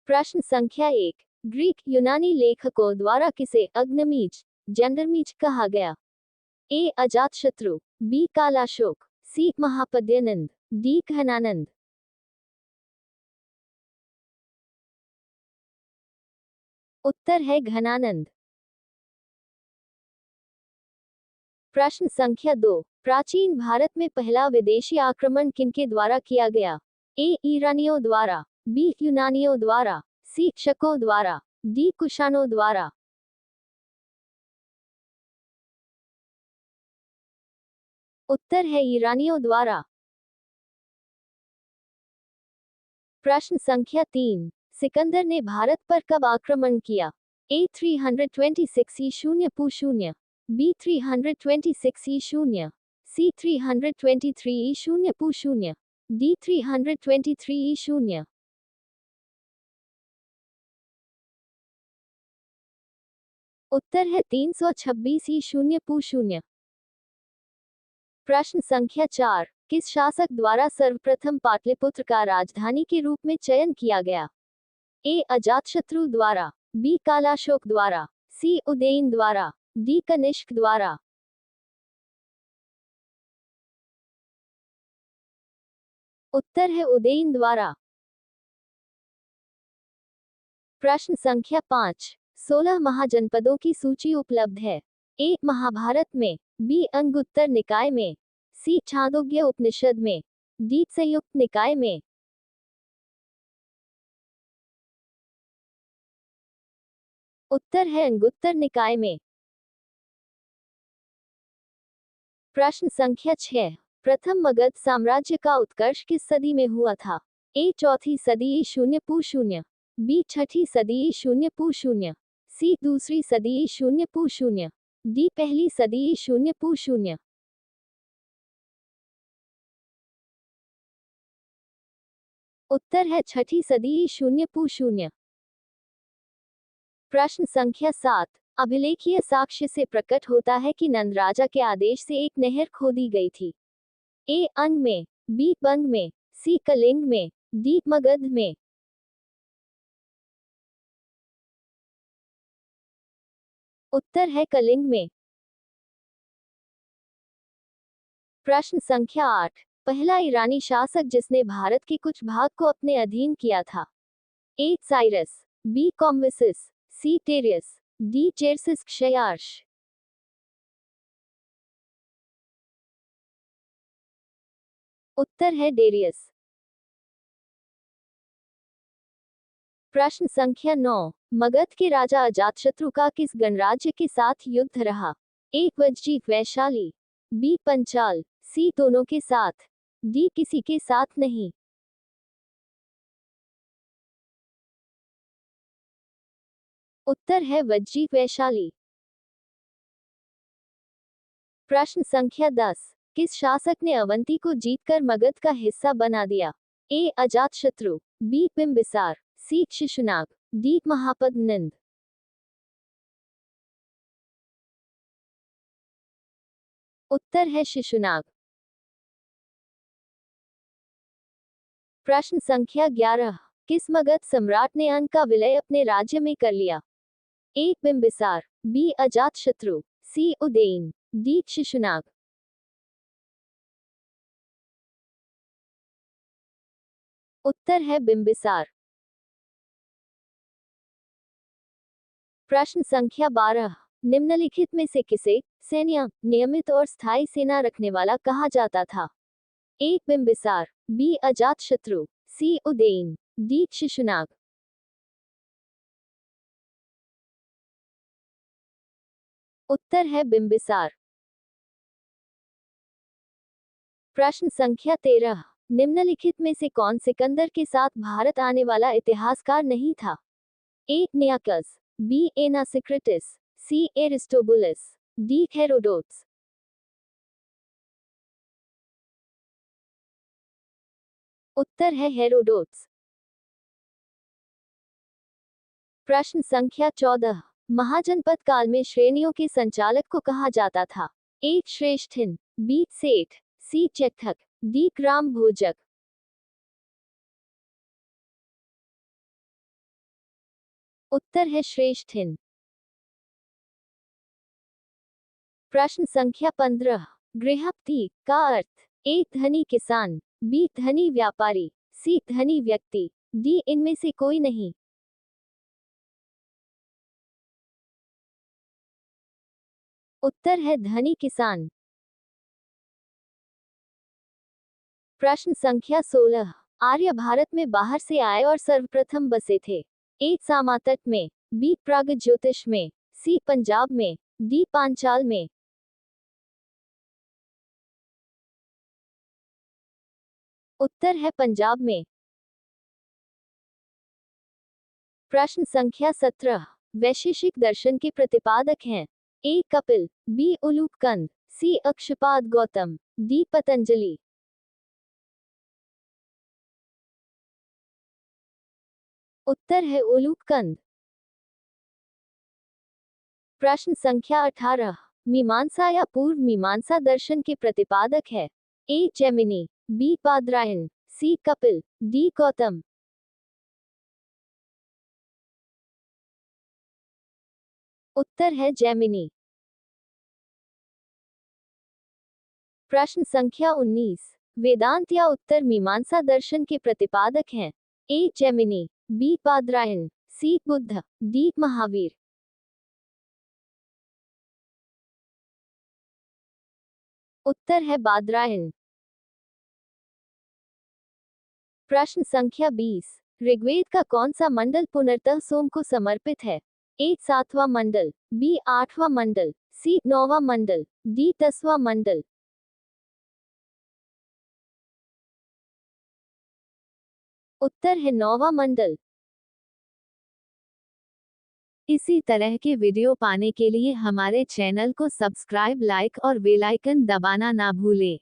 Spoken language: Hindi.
प्रश्न संख्या 1। ग्रीक यूनानी लेखकों द्वारा किसे अग्निमीज जेंडरमीज कहा गया? ए अजातशत्रु, बी कालाशोक, सी महापद्यनंद, डी घनानंद। उत्तर है घनानंद। प्रश्न संख्या 2। प्राचीन भारत में पहला विदेशी आक्रमण किनके द्वारा किया गया? ए ईरानियों द्वारा, बी यूनानियों द्वारा, सी शकों द्वारा, डी कुशानों द्वारा। उत्तर है ईरानियों द्वारा। प्रश्न संख्या 3। सिकंदर ने भारत पर कब आक्रमण किया? ए 326 ई पू शून्य, बी 326 ई शून्य, सी 323 ई पू शून्य, डी 323 ई शून्य। उत्तर है 326 ई पू शून्य। प्रश्न संख्या 4। किस शासक द्वारा सर्वप्रथम पाटलिपुत्र का राजधानी के रूप में चयन किया गया? ए अजातशत्रु द्वारा, बी कालाशोक द्वारा, सी उदयन द्वारा, डी कनिष्क द्वारा। उत्तर है उदयन द्वारा। प्रश्न संख्या 5। 16 महाजनपदों की सूची उपलब्ध है। ए महाभारत में, बी अंगुत्तर निकाय में, सी छांदोग्य उपनिषद में, डी संयुक्त निकाय में। उत्तर है अंगुत्तर निकाय में। प्रश्न संख्या 6। प्रथम मगध साम्राज्य का उत्कर्ष किस सदी में हुआ था? ए चौथी सदी ई शून्य पू शून्य, बी छठी सदी ई शून्य पू शून्य, सी दूसरी सदी ई शून्य पू शून्य, डी पहली सदी ई शून्य पू शून्य। उत्तर है छठी सदी ई शून्य पू शून्य। प्रश्न संख्या 7। अभिलेखीय साक्ष्य से प्रकट होता है कि नंद राजा के आदेश से एक नहर खोदी गई थी। ए अंग में, बी बंग में, सी कलिंग में, डी मगध में। उत्तर है कलिंग में। प्रश्न संख्या 8। पहला ईरानी शासक जिसने भारत के कुछ भाग को अपने अधीन किया था? ए साइरस, बी कॉम्बिसिस, सी टेरियस, डी चेरसिस क्षयार्श। उत्तर है डेरियस। प्रश्न संख्या 9। मगध के राजा अजातशत्रु का किस गणराज्य के साथ युद्ध रहा? ए वज्जी वैशाली, बी पंचाल, सी दोनों के साथ, डी किसी के साथ नहीं। उत्तर है वज्जी वैशाली। प्रश्न संख्या 10। किस शासक ने अवंती को जीतकर मगध का हिस्सा बना दिया? ए अजातशत्रु, बी बिंबिसार, सी शिशुनाग, डी महापद्नंद। उत्तर है शिशुनाग। प्रश्न संख्या 11। किस मगध सम्राट ने अंग का विलय अपने राज्य में कर लिया? ए बिंबिसार, बी अजातशत्रु, सी उदयन, डी शिशुनाग। उत्तर है बिंबिसार। प्रश्न संख्या 12। निम्नलिखित में से किसे सैन्य, नियमित और स्थायी सेना रखने वाला कहा जाता था? ए बिंबिसार, बी अजातशत्रु, सी उदयन, डी शिशुनाग। उत्तर है बिंबिसार। प्रश्न संख्या 13। निम्नलिखित में से कौन सिकंदर के साथ भारत आने वाला इतिहासकार नहीं था? ए नियाकस, बी एनासिक्रिटिस, सी एरिस्टोबुलस, डी हेरोडोट्स। उत्तर है हेरोडोट्स। प्रश्न संख्या 14। महाजनपद काल में श्रेणियों के संचालक को कहा जाता था? ए श्रेष्ठिन, बी सेठ, सी चेठक, डी ग्राम भोजक। उत्तर है श्रेष्ठिन। प्रश्न संख्या 15। गृहस्थी का अर्थ ए धनी किसान, बी धनी व्यापारी, सी धनी व्यक्ति, डी इनमें से कोई नहीं। उत्तर है धनी किसान। प्रश्न संख्या 16। आर्य भारत में बाहर से आए और सर्वप्रथम बसे थे। ए सामातट में, बी प्रागज्योतिष में, सी पंजाब में, डी पांचाल में। उत्तर है पंजाब में। प्रश्न संख्या 17। वैशेषिक दर्शन के प्रतिपादक हैं। ए कपिल, बी उलूकंद, सी अक्षपाद गौतम, डी पतंजलि। उत्तर है उलूकंद। प्रश्न संख्या 18। मीमांसा या पूर्व मीमांसा दर्शन के प्रतिपादक है। ए जैमिनी, बी बादरायण, सी कपिल, डी गौतम। उत्तर है जैमिनी। प्रश्न संख्या 19। वेदांत या उत्तर मीमांसा दर्शन के प्रतिपादक हैं। ए जैमिनी, बी बादरायण, सी बुद्ध, डी महावीर। उत्तर है बादरायण। प्रश्न संख्या 20। ऋग्वेद का कौन सा मंडल पुनर्तः सोम को समर्पित है। ए 7वां मंडल, बी 8वां मंडल, सी 9वां मंडल, डी 10वां मंडल। उत्तर है 9वां मंडल। इसी तरह के वीडियो पाने के लिए हमारे चैनल को सब्सक्राइब, लाइक और बेल आइकन दबाना ना भूलें।